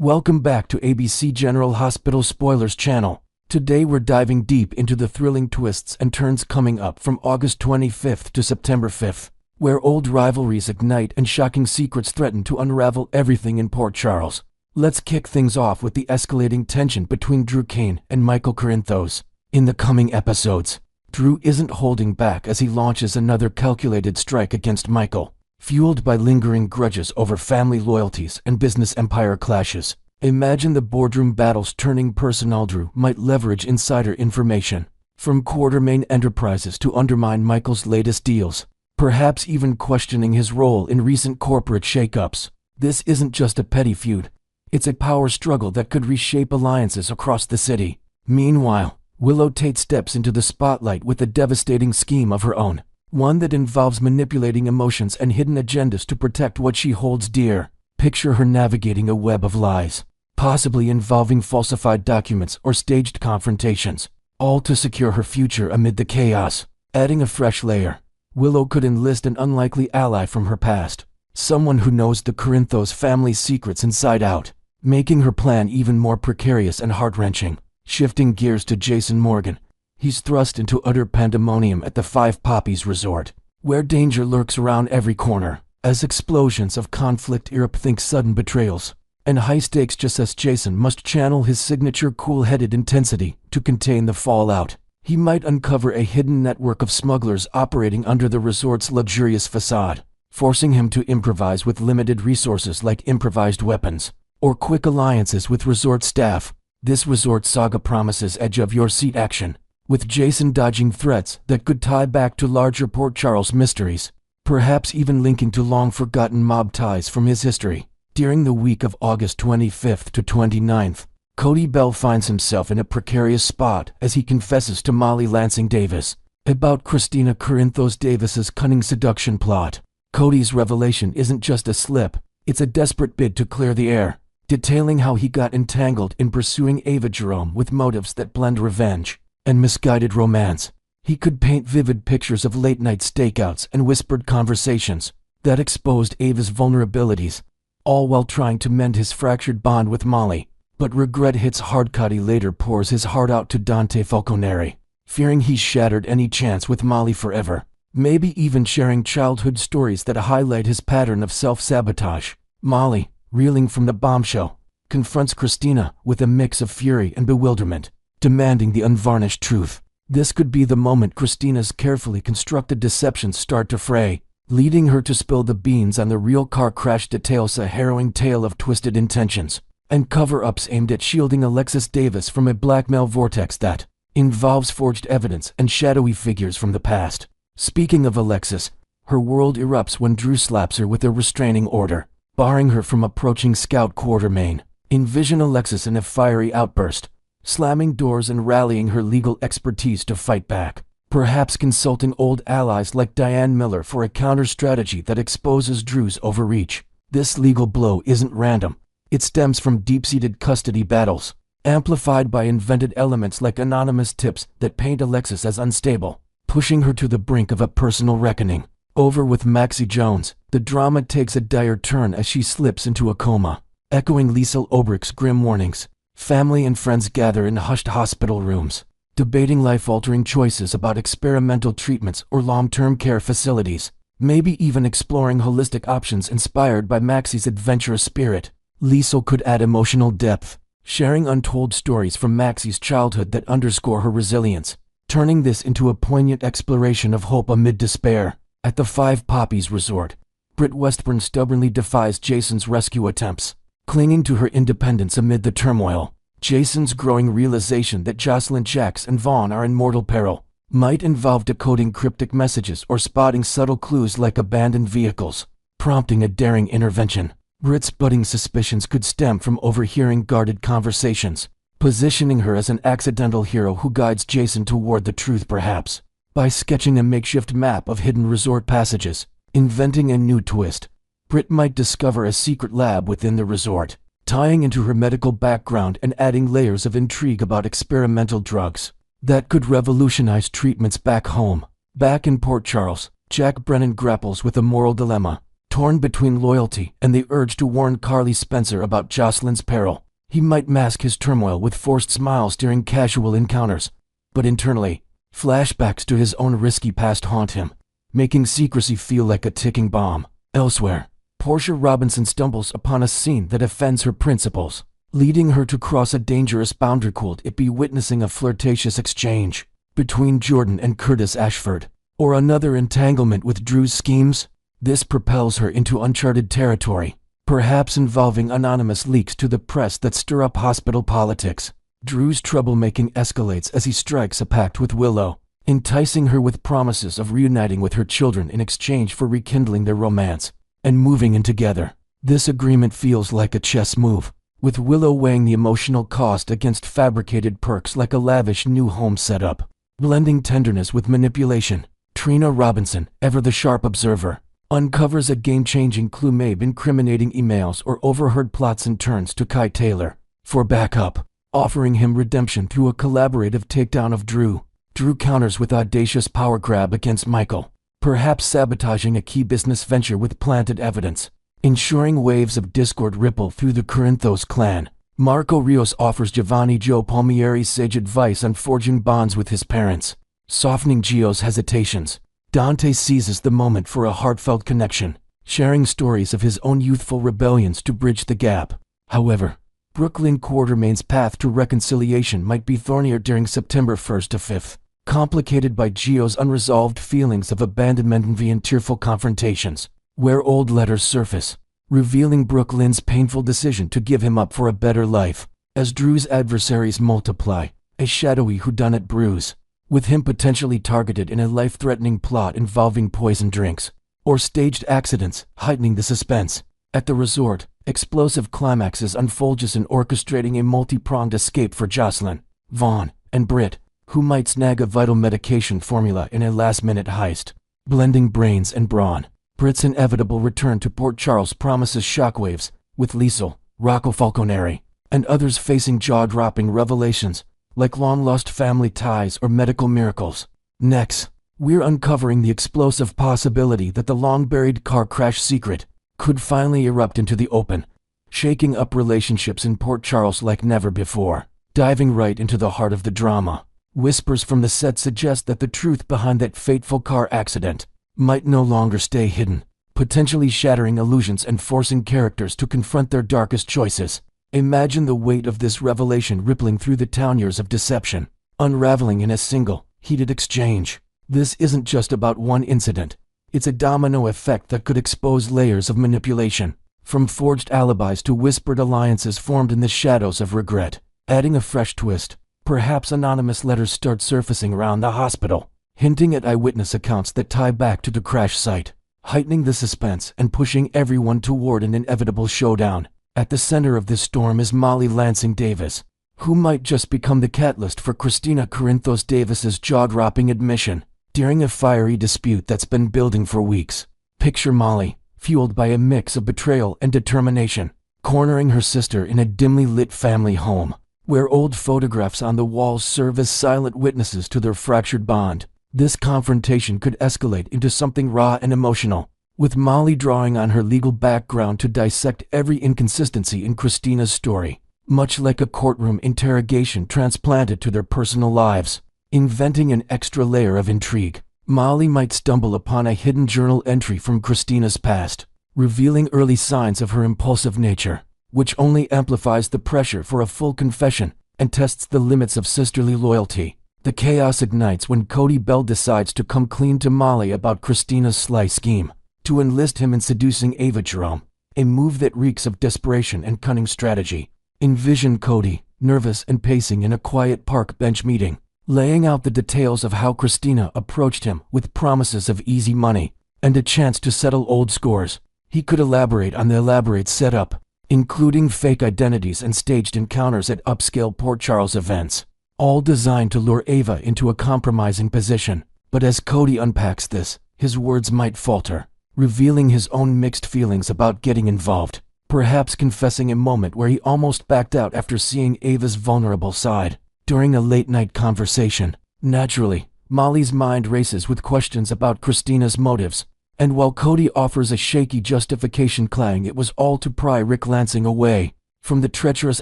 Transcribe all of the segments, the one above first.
Welcome back to ABC General Hospital Spoilers channel. Today we're diving deep into the thrilling twists and turns coming up from August 25th to September 5th, where old rivalries ignite and shocking secrets threaten to unravel everything in Port Charles. Let's kick things off with the escalating tension between Drew Cain and Michael Corinthos. In the coming episodes, Drew isn't holding back as he launches another calculated strike against Michael, fueled by lingering grudges over family loyalties and business empire clashes. Imagine the boardroom battles turning personal. Drew might leverage insider information from Quartermain Enterprises to undermine Michael's latest deals, perhaps even questioning his role in recent corporate shakeups. This isn't just a petty feud. It's a power struggle that could reshape alliances across the city. Meanwhile, Willow Tate steps into the spotlight with a devastating scheme of her own, one that involves manipulating emotions and hidden agendas to protect what she holds dear. Picture her navigating a web of lies, possibly involving falsified documents or staged confrontations, all to secure her future amid the chaos. Adding a fresh layer, Willow could enlist an unlikely ally from her past, someone who knows the Corinthos family's secrets inside out, making her plan even more precarious and heart-wrenching. Shifting gears to Jason Morgan, he's thrust into utter pandemonium at the Five Poppies Resort, where danger lurks around every corner, as explosions of conflict erupt. Think sudden betrayals and high stakes, just as Jason must channel his signature cool-headed intensity to contain the fallout. He might uncover a hidden network of smugglers operating under the resort's luxurious facade, forcing him to improvise with limited resources like improvised weapons or quick alliances with resort staff. This resort saga promises edge-of-your-seat action, with Jason dodging threats that could tie back to larger Port Charles mysteries, perhaps even linking to long-forgotten mob ties from his history. During the week of August 25th to 29th, Cody Bell finds himself in a precarious spot as he confesses to Molly Lansing Davis about Christina Corinthos Davis's cunning seduction plot. Cody's revelation isn't just a slip, it's a desperate bid to clear the air, detailing how he got entangled in pursuing Ava Jerome with motives that blend revenge and misguided romance. He could paint vivid pictures of late-night stakeouts and whispered conversations that exposed Ava's vulnerabilities, all while trying to mend his fractured bond with Molly. But regret hits hard. Cody later pours his heart out to Dante Falconeri, fearing he's shattered any chance with Molly forever, maybe even sharing childhood stories that highlight his pattern of self-sabotage. Molly, reeling from the bombshell, confronts Christina with a mix of fury and bewilderment, demanding the unvarnished truth. This could be the moment Christina's carefully constructed deceptions start to fray, leading her to spill the beans on the real car crash. Details a harrowing tale of twisted intentions and cover-ups aimed at shielding Alexis Davis from a blackmail vortex that involves forged evidence and shadowy figures from the past. Speaking of Alexis, her world erupts when Drew slaps her with a restraining order, barring her from approaching Scout Quartermain. Envision Alexis in a fiery outburst, slamming doors and rallying her legal expertise to fight back, perhaps consulting old allies like Diane Miller for a counter-strategy that exposes Drew's overreach. This legal blow isn't random. It stems from deep-seated custody battles, amplified by invented elements like anonymous tips that paint Alexis as unstable, pushing her to the brink of a personal reckoning. Over with Maxie Jones, the drama takes a dire turn as she slips into a coma, echoing Liesl Obrich's grim warnings. Family and friends gather in hushed hospital rooms, debating life-altering choices about experimental treatments or long-term care facilities, maybe even exploring holistic options inspired by Maxie's adventurous spirit. Liesl could add emotional depth, sharing untold stories from Maxie's childhood that underscore her resilience, turning this into a poignant exploration of hope amid despair. At the Five Poppies Resort, Britt Westburn stubbornly defies Jason's rescue attempts, clinging to her independence amid the turmoil. Jason's growing realization that Jocelyn, Jax, and Vaughn are in mortal peril might involve decoding cryptic messages or spotting subtle clues like abandoned vehicles, prompting a daring intervention. Britt's budding suspicions could stem from overhearing guarded conversations, positioning her as an accidental hero who guides Jason toward the truth. Perhaps by sketching a makeshift map of hidden resort passages, inventing a new twist, Britt might discover a secret lab within the resort, tying into her medical background and adding layers of intrigue about experimental drugs that could revolutionize treatments back home. Back in Port Charles, Jack Brennan grapples with a moral dilemma, Torn between loyalty and the urge to warn Carly Spencer about Jocelyn's peril, he might mask his turmoil with forced smiles during casual encounters. But internally, flashbacks to his own risky past haunt him, making secrecy feel like a ticking bomb. Elsewhere, Portia Robinson stumbles upon a scene that offends her principles, leading her to cross a dangerous boundary. Could it be witnessing a flirtatious exchange between Jordan and Curtis Ashford, or another entanglement with Drew's schemes? This propels her into uncharted territory, perhaps involving anonymous leaks to the press that stir up hospital politics. Drew's troublemaking escalates as he strikes a pact with Willow, enticing her with promises of reuniting with her children in exchange for rekindling their romance and moving in together. This agreement feels like a chess move, with Willow weighing the emotional cost against fabricated perks like a lavish new home setup. Blending tenderness with manipulation, Trina Robinson, ever the sharp observer, uncovers a game-changing clue: Mabe incriminating emails or overheard plots, and turns to Kai Taylor for backup, offering him redemption through a collaborative takedown of Drew. Drew counters with audacious power grab against Michael, perhaps sabotaging a key business venture with planted evidence, ensuring waves of discord ripple through the Corinthos clan. Marco Rios offers Giovanni Joe Palmieri sage advice on forging bonds with his parents, softening Gio's hesitations. Dante seizes the moment for a heartfelt connection, sharing stories of his own youthful rebellions to bridge the gap. However, Brooklyn Quartermain's path to reconciliation might be thornier during September 1st to 5th, complicated by Gio's unresolved feelings of abandonment and tearful confrontations, where old letters surface, revealing Brooklyn's painful decision to give him up for a better life. As Drew's adversaries multiply, a shadowy whodunit brews, with him potentially targeted in a life-threatening plot involving poison drinks or staged accidents, heightening the suspense. At the resort, explosive climaxes unfold, in orchestrating a multi-pronged escape for Jocelyn, Vaughn, and Britt, who might snag a vital medication formula in a last-minute heist. Blending brains and brawn, Britt's inevitable return to Port Charles promises shockwaves, with Liesel, Rocco Falconeri, and others facing jaw-dropping revelations, like long-lost family ties or medical miracles. Next, we're uncovering the explosive possibility that the long-buried car crash secret could finally erupt into the open, shaking up relationships in Port Charles like never before. Diving right into the heart of the drama, whispers from the set suggest that the truth behind that fateful car accident might no longer stay hidden, potentially shattering illusions and forcing characters to confront their darkest choices. Imagine the weight of this revelation rippling through the town, years of deception, unraveling in a single, heated exchange. This isn't just about one incident. It's a domino effect that could expose layers of manipulation, from forged alibis to whispered alliances formed in the shadows of regret. Adding a fresh twist, perhaps anonymous letters start surfacing around the hospital, hinting at eyewitness accounts that tie back to the crash site, heightening the suspense and pushing everyone toward an inevitable showdown. At the center of this storm is Molly Lansing Davis, who might just become the catalyst for Christina Corinthos Davis's jaw-dropping admission during a fiery dispute that's been building for weeks. Picture Molly, fueled by a mix of betrayal and determination, cornering her sister in a dimly lit family home, where old photographs on the walls serve as silent witnesses to their fractured bond. This confrontation could escalate into something raw and emotional, with Molly drawing on her legal background to dissect every inconsistency in Christina's story, much like a courtroom interrogation transplanted to their personal lives. Inventing an extra layer of intrigue, Molly might stumble upon a hidden journal entry from Christina's past, revealing early signs of her impulsive nature, which only amplifies the pressure for a full confession and tests the limits of sisterly loyalty. The chaos ignites when Cody Bell decides to come clean to Molly about Christina's sly scheme to enlist him in seducing Ava Jerome, a move that reeks of desperation and cunning strategy. Envision Cody, nervous and pacing in a quiet park bench meeting, laying out the details of how Christina approached him with promises of easy money and a chance to settle old scores. He could elaborate on the elaborate setup, including fake identities and staged encounters at upscale Port Charles events, all designed to lure Ava into a compromising position. But as Cody unpacks this, his words might falter, revealing his own mixed feelings about getting involved, perhaps confessing a moment where he almost backed out after seeing Ava's vulnerable side. During a late-night conversation, naturally, Molly's mind races with questions about Christina's motives, And while Cody offers a shaky justification claiming it was all to pry Rick Lansing away from the treacherous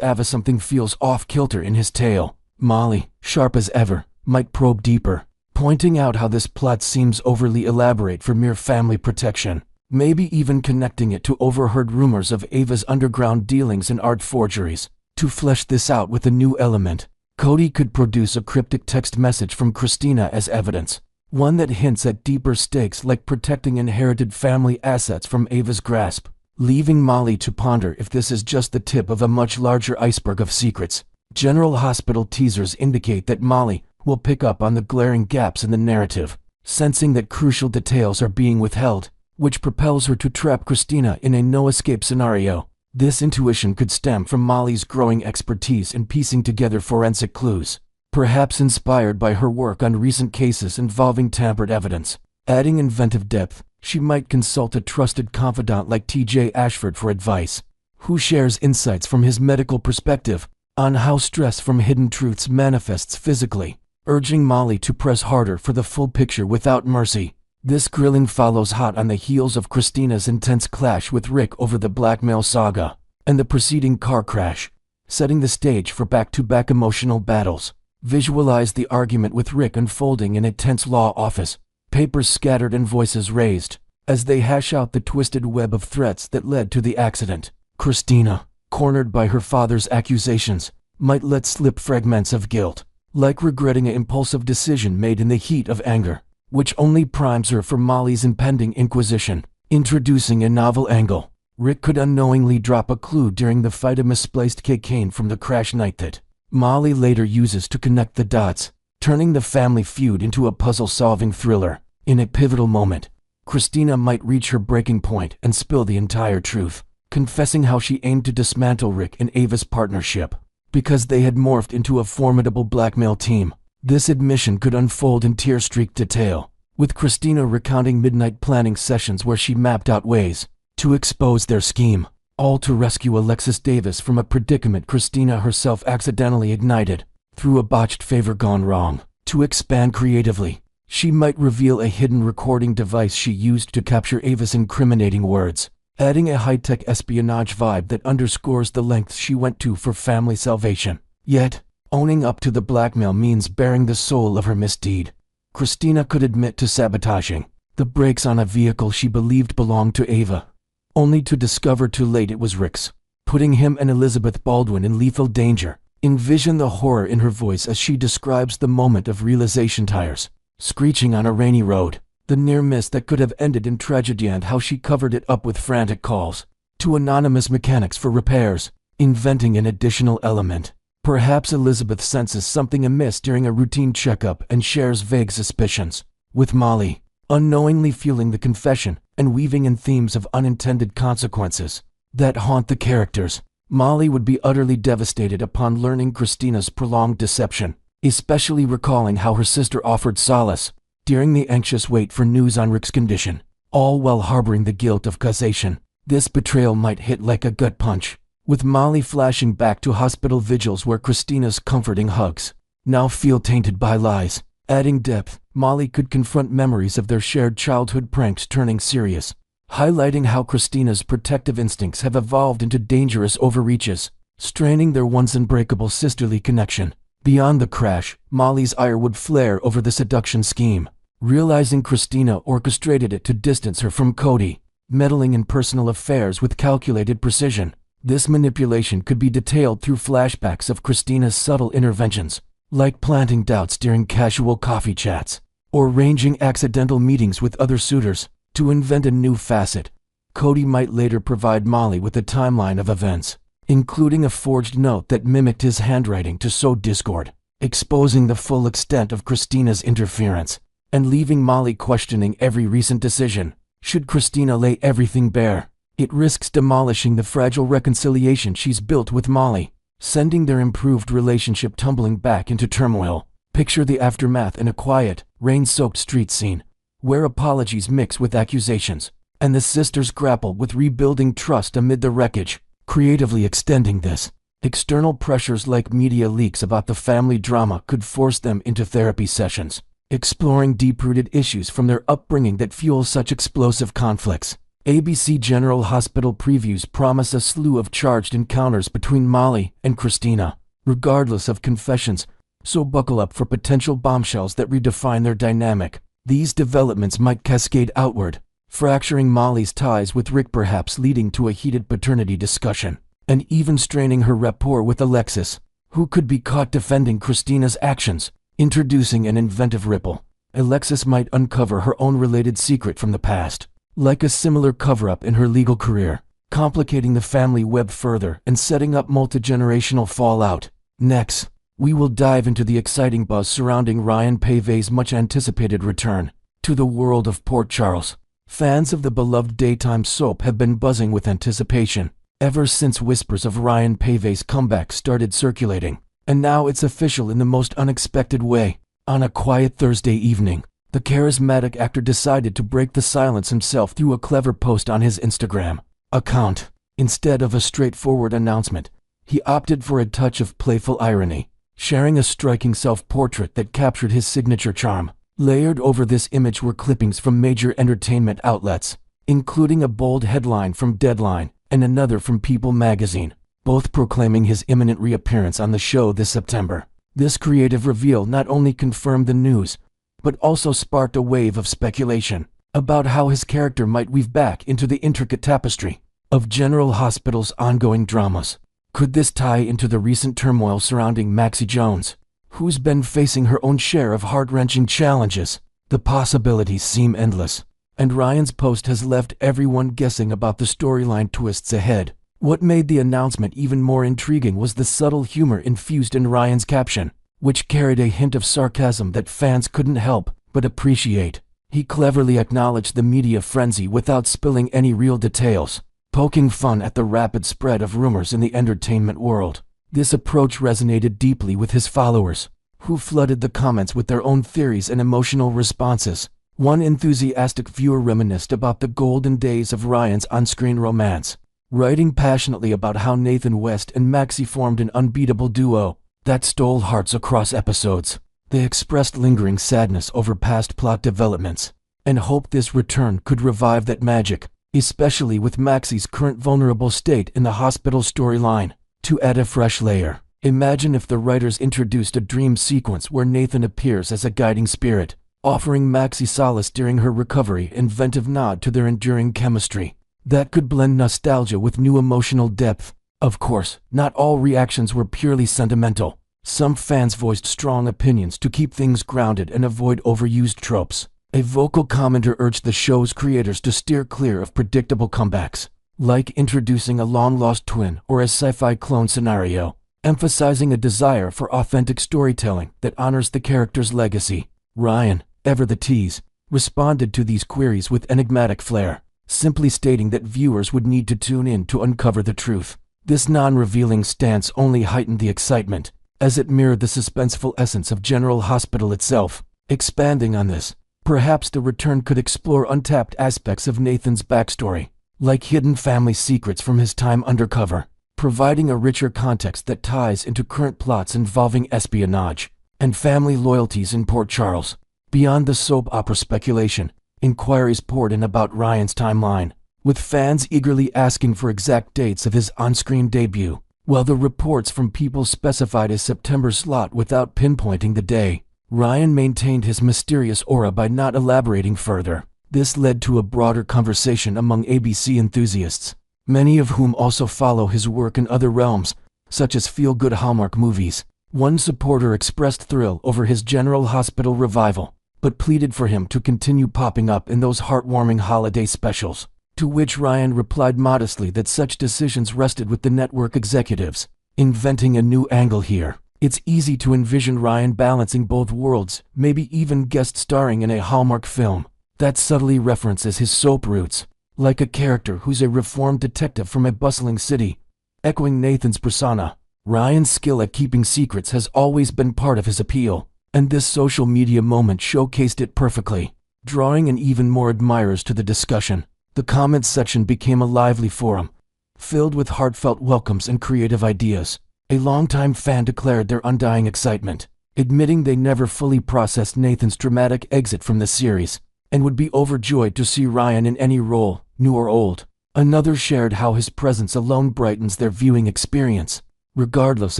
Ava, something feels off-kilter in his tale. Molly, sharp as ever, might probe deeper, pointing out how this plot seems overly elaborate for mere family protection, maybe even connecting it to overheard rumors of Ava's underground dealings in art forgeries. To flesh this out with a new element, Cody could produce a cryptic text message from Christina as evidence, one that hints at deeper stakes like protecting inherited family assets from Ava's grasp, leaving Molly to ponder if this is just the tip of a much larger iceberg of secrets. General Hospital teasers indicate that Molly will pick up on the glaring gaps in the narrative, sensing that crucial details are being withheld, which propels her to trap Christina in a no-escape scenario. This intuition could stem from Molly's growing expertise in piecing together forensic clues, perhaps inspired by her work on recent cases involving tampered evidence. Adding inventive depth, she might consult a trusted confidant like T.J. Ashford for advice, who shares insights from his medical perspective on how stress from hidden truths manifests physically, urging Molly to press harder for the full picture without mercy. This grilling follows hot on the heels of Christina's intense clash with Rick over the blackmail saga and the preceding car crash, setting the stage for back-to-back emotional battles. Visualize the argument with Rick unfolding in a tense law office, papers scattered and voices raised, as they hash out the twisted web of threats that led to the accident. Christina, cornered by her father's accusations, might let slip fragments of guilt, like regretting an impulsive decision made in the heat of anger, which only primes her for Molly's impending inquisition. Introducing a novel angle, Rick could unknowingly drop a clue during the fight, a misplaced cocaine from the crash night that Molly later uses to connect the dots, turning the family feud into a puzzle-solving thriller. In a pivotal moment, Christina might reach her breaking point and spill the entire truth, confessing how she aimed to dismantle Rick and Ava's partnership, because they had morphed into a formidable blackmail team. This admission could unfold in tear-streaked detail, with Christina recounting midnight planning sessions where she mapped out ways to expose their scheme, all to rescue Alexis Davis from a predicament Christina herself accidentally ignited through a botched favor gone wrong. To expand creatively, she might reveal a hidden recording device she used to capture Ava's incriminating words, adding a high-tech espionage vibe that underscores the lengths she went to for family salvation. Yet, owning up to the blackmail means bearing the soul of her misdeed. Christina could admit to sabotaging the brakes on a vehicle she believed belonged to Ava, only to discover too late it was Rick's, putting him and Elizabeth Baldwin in lethal danger. Envision the horror in her voice as she describes the moment of realization: tires screeching on a rainy road, the near miss that could have ended in tragedy, and how she covered it up with frantic calls to anonymous mechanics for repairs, inventing an additional element. Perhaps Elizabeth senses something amiss during a routine checkup and shares vague suspicions with Molly, unknowingly fueling the confession and weaving in themes of unintended consequences that haunt the characters. Molly would be utterly devastated upon learning Christina's prolonged deception, especially recalling how her sister offered solace during the anxious wait for news on Rick's condition, all while harboring the guilt of causation. This betrayal might hit like a gut punch, with Molly flashing back to hospital vigils where Christina's comforting hugs now feel tainted by lies. Adding depth, Molly could confront memories of their shared childhood pranks turning serious, highlighting how Christina's protective instincts have evolved into dangerous overreaches, straining their once unbreakable sisterly connection. Beyond the crash, Molly's ire would flare over the seduction scheme, realizing Christina orchestrated it to distance her from Cody, meddling in personal affairs with calculated precision. This manipulation could be detailed through flashbacks of Christina's subtle interventions, like planting doubts during casual coffee chats, or arranging accidental meetings with other suitors to invent a new facet. Cody might later provide Molly with a timeline of events, including a forged note that mimicked his handwriting to sow discord, exposing the full extent of Christina's interference, and leaving Molly questioning every recent decision. Should Christina lay everything bare, it risks demolishing the fragile reconciliation she's built with Molly, sending their improved relationship tumbling back into turmoil. Picture the aftermath in a quiet, rain-soaked street scene, where apologies mix with accusations, and the sisters grapple with rebuilding trust amid the wreckage. Creatively extending this, external pressures like media leaks about the family drama could force them into therapy sessions, exploring deep-rooted issues from their upbringing that fuel such explosive conflicts. ABC General Hospital previews promise a slew of charged encounters between Molly and Christina, regardless of confessions, so buckle up for potential bombshells that redefine their dynamic. These developments might cascade outward, fracturing Molly's ties with Rick, perhaps leading to a heated paternity discussion, and even straining her rapport with Alexis, who could be caught defending Christina's actions. Introducing an inventive ripple, Alexis might uncover her own related secret from the past, like a similar cover-up in her legal career, complicating the family web further and setting up multi-generational fallout. Next, we will dive into the exciting buzz surrounding Ryan Paevey's much-anticipated return to the world of Port Charles. Fans of the beloved daytime soap have been buzzing with anticipation ever since whispers of Ryan Paevey's comeback started circulating. And now it's official in the most unexpected way. On a quiet Thursday evening, the charismatic actor decided to break the silence himself through a clever post on his Instagram account. Instead of a straightforward announcement, he opted for a touch of playful irony, sharing a striking self-portrait that captured his signature charm. Layered over this image were clippings from major entertainment outlets, including a bold headline from Deadline and another from People magazine, both proclaiming his imminent reappearance on the show this September. This creative reveal not only confirmed the news, but also sparked a wave of speculation about how his character might weave back into the intricate tapestry of General Hospital's ongoing dramas. Could this tie into the recent turmoil surrounding Maxie Jones, who's been facing her own share of heart-wrenching challenges? The possibilities seem endless, and Ryan's post has left everyone guessing about the storyline twists ahead. What made the announcement even more intriguing was the subtle humor infused in Ryan's caption, which carried a hint of sarcasm that fans couldn't help but appreciate. He cleverly acknowledged the media frenzy without spilling any real details, poking fun at the rapid spread of rumors in the entertainment world. This approach resonated deeply with his followers, who flooded the comments with their own theories and emotional responses. One enthusiastic viewer reminisced about the golden days of Ryan's on-screen romance, writing passionately about how Nathan West and Maxie formed an unbeatable duo that stole hearts across episodes. They expressed lingering sadness over past plot developments and hoped this return could revive that magic, especially with Maxie's current vulnerable state in the hospital storyline. To add a fresh layer, imagine if the writers introduced a dream sequence where Nathan appears as a guiding spirit, offering Maxie solace during her recovery, an inventive nod to their enduring chemistry that could blend nostalgia with new emotional depth. Of course, not all reactions were purely sentimental. Some fans voiced strong opinions to keep things grounded and avoid overused tropes. A vocal commenter urged the show's creators to steer clear of predictable comebacks, like introducing a long-lost twin or a sci-fi clone scenario, emphasizing a desire for authentic storytelling that honors the character's legacy. Ryan, ever the tease, responded to these queries with enigmatic flair, simply stating that viewers would need to tune in to uncover the truth. This non-revealing stance only heightened the excitement, as it mirrored the suspenseful essence of General Hospital itself. Expanding on this, perhaps the return could explore untapped aspects of Nathan's backstory, like hidden family secrets from his time undercover, providing a richer context that ties into current plots involving espionage and family loyalties in Port Charles. Beyond the soap opera speculation, inquiries poured in about Ryan's timeline, with fans eagerly asking for exact dates of his on-screen debut. While the reports from People specified a September slot without pinpointing the day, Ryan maintained his mysterious aura by not elaborating further. This led to a broader conversation among ABC enthusiasts, many of whom also follow his work in other realms, such as feel-good Hallmark movies. One supporter expressed thrill over his General Hospital revival, but pleaded for him to continue popping up in those heartwarming holiday specials, to which Ryan replied modestly that such decisions rested with the network executives. Inventing a new angle here, it's easy to envision Ryan balancing both worlds, maybe even guest starring in a Hallmark film that subtly references his soap roots, like a character who's a reformed detective from a bustling city. Echoing Nathan's persona, Ryan's skill at keeping secrets has always been part of his appeal, and this social media moment showcased it perfectly, drawing in even more admirers to the discussion. The comments section became a lively forum, filled with heartfelt welcomes and creative ideas. A longtime fan declared their undying excitement admitting they never fully processed Nathan's dramatic exit from the series, and would be overjoyed to see Ryan in any role, new or old. Another shared how his presence alone brightens their viewing experience, regardless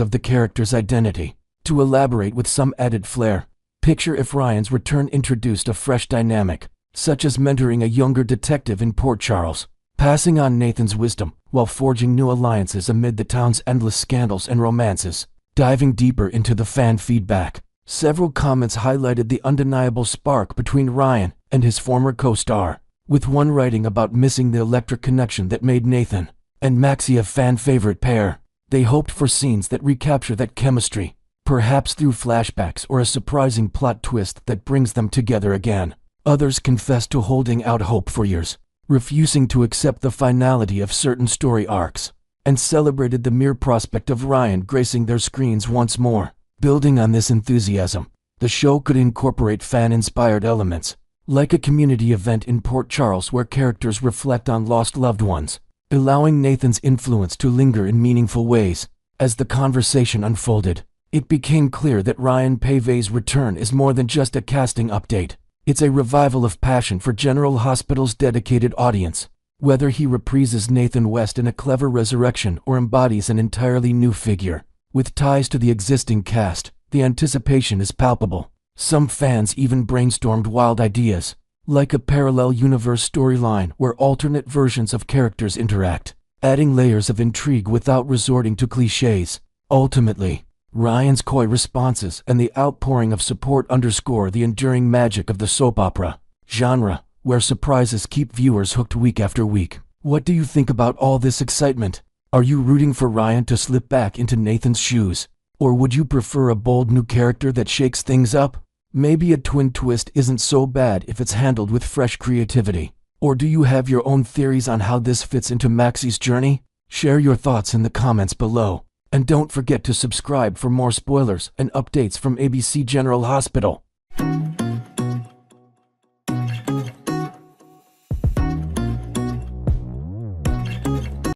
of the character's identity. To elaborate with some added flair, picture if Ryan's return introduced a fresh dynamic, such as mentoring a younger detective in Port Charles, passing on Nathan's wisdom, while forging new alliances amid the town's endless scandals and romances. Diving deeper into the fan feedback, several comments highlighted the undeniable spark between Ryan and his former co-star, with one writing about missing the electric connection that made Nathan and Maxie a fan-favorite pair. They hoped for scenes that recapture that chemistry, perhaps through flashbacks or a surprising plot twist that brings them together again. Others confessed to holding out hope for years, refusing to accept the finality of certain story arcs, and celebrated the mere prospect of Ryan gracing their screens once more. Building on this enthusiasm, the show could incorporate fan-inspired elements, like a community event in Port Charles where characters reflect on lost loved ones, allowing Nathan's influence to linger in meaningful ways. As the conversation unfolded, it became clear that Ryan Paevey's return is more than just a casting update. It's a revival of passion for General Hospital's dedicated audience. Whether he reprises Nathan West in a clever resurrection or embodies an entirely new figure, with ties to the existing cast, the anticipation is palpable. Some fans even brainstormed wild ideas, like a parallel universe storyline where alternate versions of characters interact, adding layers of intrigue without resorting to cliches. Ultimately, Ryan's coy responses and the outpouring of support underscore the enduring magic of the soap opera genre, where surprises keep viewers hooked week after week. What do you think about all this excitement? Are you rooting for Ryan to slip back into Nathan's shoes? Or would you prefer a bold new character that shakes things up? Maybe a twin twist isn't so bad if it's handled with fresh creativity. Or do you have your own theories on how this fits into Maxie's journey? Share your thoughts in the comments below. And don't forget to subscribe for more spoilers and updates from ABC General Hospital.